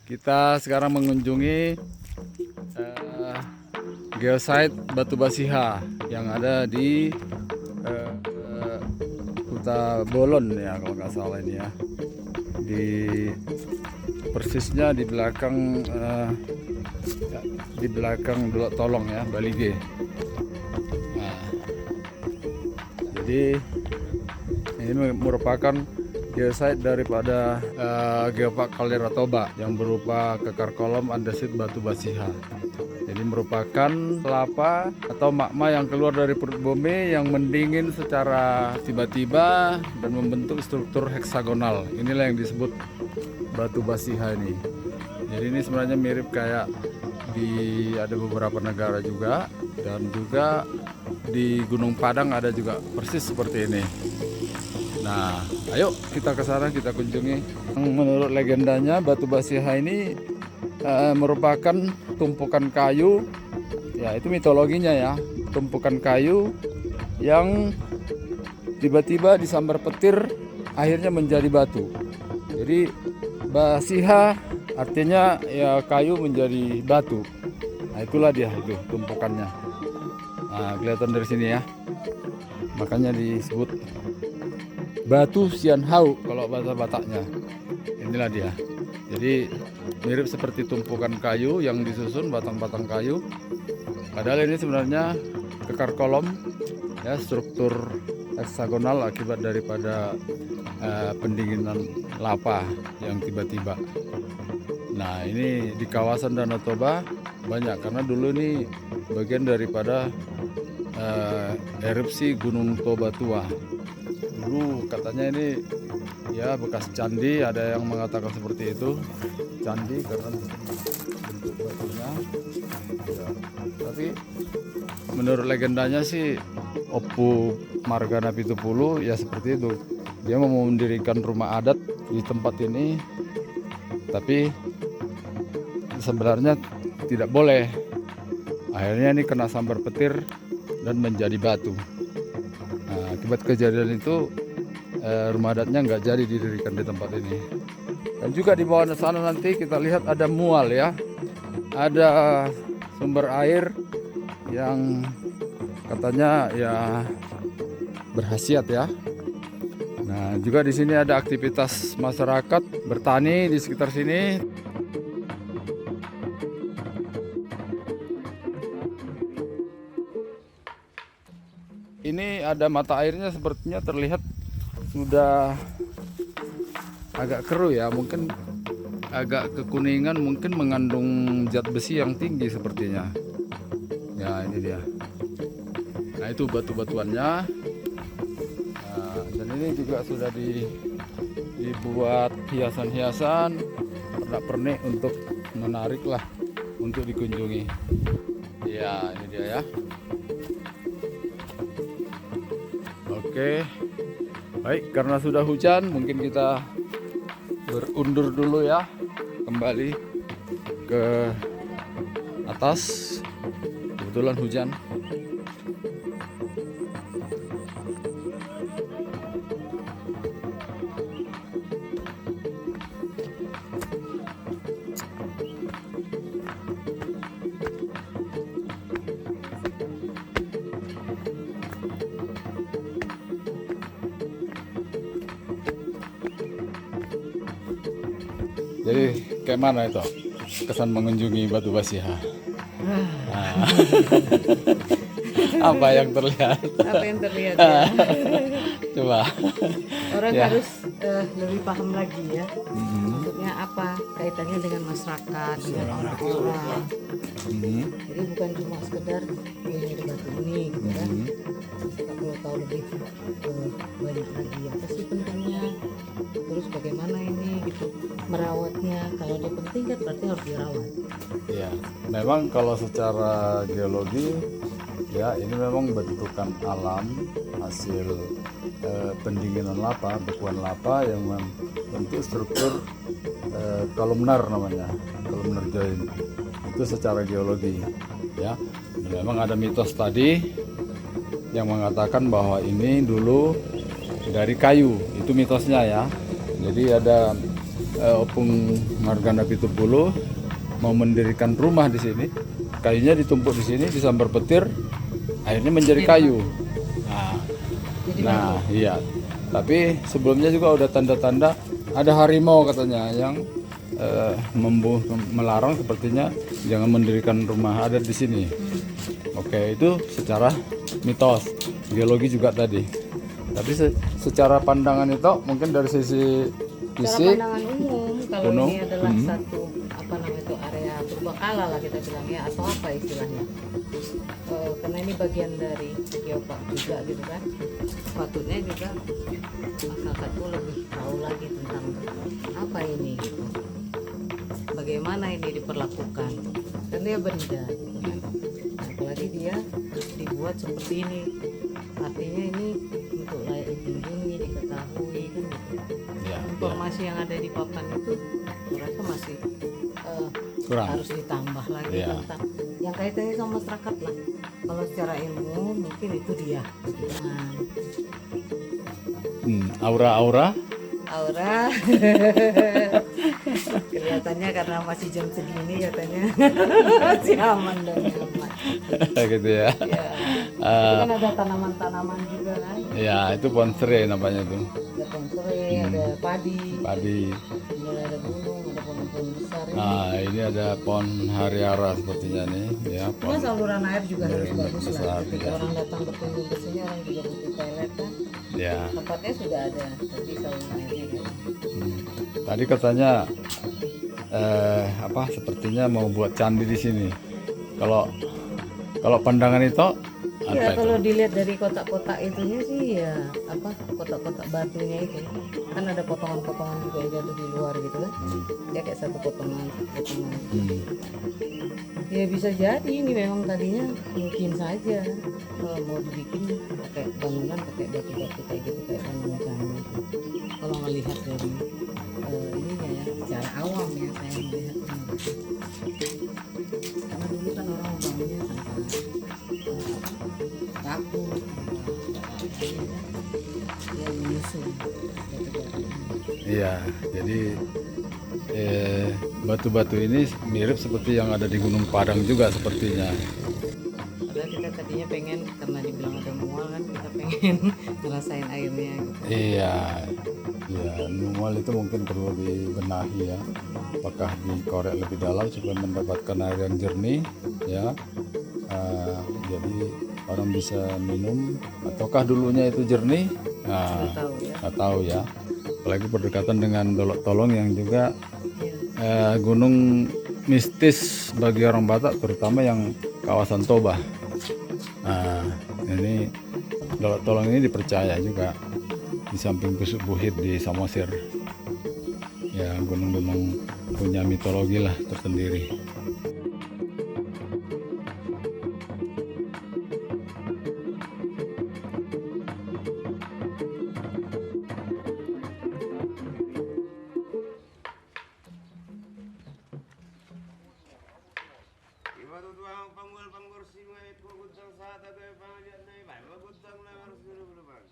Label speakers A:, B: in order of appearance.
A: Kita sekarang mengunjungi geosite Batu Basiha yang ada di Kuta Bolon ya kalau nggak salah ini ya. Di persisnya di belakang Dolok Tolong ya, Balige. Nah, jadi ini merupakan geosite daripada geopark kaldera Toba yang berupa kekar kolom andesit Batu Basiha. Jadi merupakan lava atau magma yang keluar dari perut bumi yang mendingin secara tiba-tiba dan membentuk struktur heksagonal. Inilah yang disebut Batu Basiha ini. Jadi ini sebenarnya mirip kayak ada beberapa negara juga, dan juga di Gunung Padang ada juga persis seperti ini. Nah, ayo kita ke sana, kita kunjungi. Menurut legendanya Batu Basiha ini merupakan tumpukan kayu. Ya, itu mitologinya ya. Tumpukan kayu yang tiba-tiba disambar petir akhirnya menjadi batu. Jadi Basiha artinya ya kayu menjadi batu. Nah, itulah dia itu tumpukannya. Nah, kelihatan dari sini ya. Makanya disebut Batu Sianhau kalau bahasa Bataknya. Inilah dia. Jadi mirip seperti tumpukan kayu yang disusun batang-batang kayu. Padahal ini sebenarnya kekar kolom ya, struktur heksagonal akibat daripada pendinginan lava yang tiba-tiba. Nah, ini di kawasan Danau Toba banyak karena dulu ini bagian daripada erupsi Gunung Toba tua. Dulu katanya ini ya bekas candi, ada yang mengatakan seperti itu, candi karena bentuk batunya ya. Tapi menurut legendanya sih Opu Margana Pitupulu ya seperti itu, dia mau mendirikan rumah adat di tempat ini, tapi sebenarnya tidak boleh. Akhirnya ini kena sambar petir dan menjadi batu. Nah, akibat kejadian itu rumah adatnya nggak jadi didirikan di tempat ini. Dan juga di bawah sana nanti kita lihat ada mual ya, ada sumber air yang katanya ya berkhasiat ya. Nah, juga di sini ada aktivitas masyarakat bertani di sekitar sini. Ini ada mata airnya, sepertinya terlihat sudah agak keruh ya, mungkin agak kekuningan, mungkin mengandung zat besi yang tinggi sepertinya. Ya, ini dia. Nah, itu batu-batuannya. Nah, dan ini juga sudah dibuat hiasan-hiasan, pernak-pernik untuk menarik lah untuk dikunjungi. Ya, ini dia ya. Oke, baik, karena sudah hujan mungkin kita berundur dulu ya, kembali ke atas. Kebetulan hujan. Jadi kayak mana itu kesan mengunjungi Batu Basiha? Nah, apa yang terlihat?
B: Apa yang terlihat ya?
A: Coba.
B: Orang
A: Ya.
B: harus lebih paham lagi ya. Maksudnya apa kaitannya dengan masyarakat, dengan orang-orang. Jadi bukan cuma sekedar ini ada batu ini gitu kan. Kita perlu tahu lebih banyak lagi apa sih pentingnya. Terus bagaimana ini gitu merawatnya. Kalau dia penting kan berarti harus dirawat.
A: Ya, memang kalau secara geologi ya ini memang bentukan alam hasil pendinginan lava, bekuan lava yang membentuk struktur kolumnar namanya, kolumnar joint. Itu secara geologi ya. Memang ada mitos tadi yang mengatakan bahwa ini dulu dari kayu, itu mitosnya ya. Jadi ada Opung Margana Pitupulu mau mendirikan rumah di sini. Kayunya ditumpuk di sini, disambar petir, akhirnya menjadi kayu. Nah, iya. Tapi sebelumnya juga udah tanda-tanda ada harimau katanya yang melarang sepertinya jangan mendirikan rumah adat di sini. Oke, itu secara mitos, geologi juga tadi. Tapi secara pandangan itu mungkin dari sisi
B: Cara
A: fisik,
B: pandangan umum kalau
A: gunung,
B: ini adalah satu apa namanya itu area purbakala lah kita bilang ya, atau apa istilahnya. Karena ini bagian dari geopark juga gitu kan, patutnya juga masyarakat tuh lebih tahu lagi tentang apa ini gitu, bagaimana ini diperlakukan, kan dia benda gitu kan. Nah, apalagi dia dibuat seperti ini, artinya ini untuk layak dikunjungi, diketahui kan gitu.
A: ya,
B: Informasi yang ada di papan itu merasa masih
A: kurang.
B: harus ditambah lagi
A: Ya.
B: tentang yang kaitannya sama masyarakat lah. Kalau secara ilmu mungkin itu dia. Nah,
A: Aura-aura.
B: aura kelihatannya karena masih jam segini katanya masih aman dan nyaman.
A: Gitu ya.
B: Ya. Itu kan ada tanaman-tanaman juga kan.
A: Ya, itu pohon serai namanya tuh.
B: Ada pohon serai, ada padi,
A: Padi.
B: kemudian ada gunung, ada pohon-pohon besar.
A: Nah, ini ada pohon hariara sepertinya nih, ya.
B: Cuma saluran air juga harus bagus lah.
A: besar,
B: Ketika
A: ya.
B: orang datang berkunjung ke sini, orang juga butuh toilet kan.
A: Ya.
B: Tempatnya sudah ada, tapi saluran airnya kan.
A: Tadi katanya sepertinya mau buat candi di sini. Kalau pandangan itu apa
B: Ya
A: itu?
B: kalau dilihat dari kotak-kotak itunya sih ya apa kotak-kotak batunya itu kan ada potongan-potongan juga yang jatuh di luar gitu kan. Dia kayak satu potongan.
A: Hmm.
B: Ya bisa jadi ini memang tadinya mungkin saja kalau mau dibikin pakai bangunan pakai batu-batu kayak gitu kayak bangunan candi. Kalau ngelihat dari ininya ya secara awam ya saya melihat karena dulu kan orang bangunnya tanpa paku ya menyusun batu-batu.
A: Iya, jadi batu-batu ini mirip seperti yang ada di Gunung Padang juga sepertinya.
B: Padahal kita tadinya pengen karena dibilang ada mual kan kita pengen ngerasain airnya gitu.
A: Iya, ya, Mual itu mungkin perlu dibenahi ya. Apakah dikorek lebih dalam supaya mendapatkan air yang jernih, ya. Jadi orang bisa minum. Ataukah dulunya itu jernih? Nah,
B: Tahu ya.
A: nggak tahu ya. Apalagi berdekatan dengan Dolok Tolong yang juga
B: Iya.
A: gunung mistis bagi orang Batak, terutama yang kawasan Toba. Nah, ini Dolok Tolong ini dipercaya juga di samping Pusuk Buhit di Samosir. Ya, gunung-gunung punya mitologi lah tersendiri.
C: Iba tu tuang panggul panggul singai ko gudang sa ta ko pangalit na iba. Iba gudang na harus dulu bang.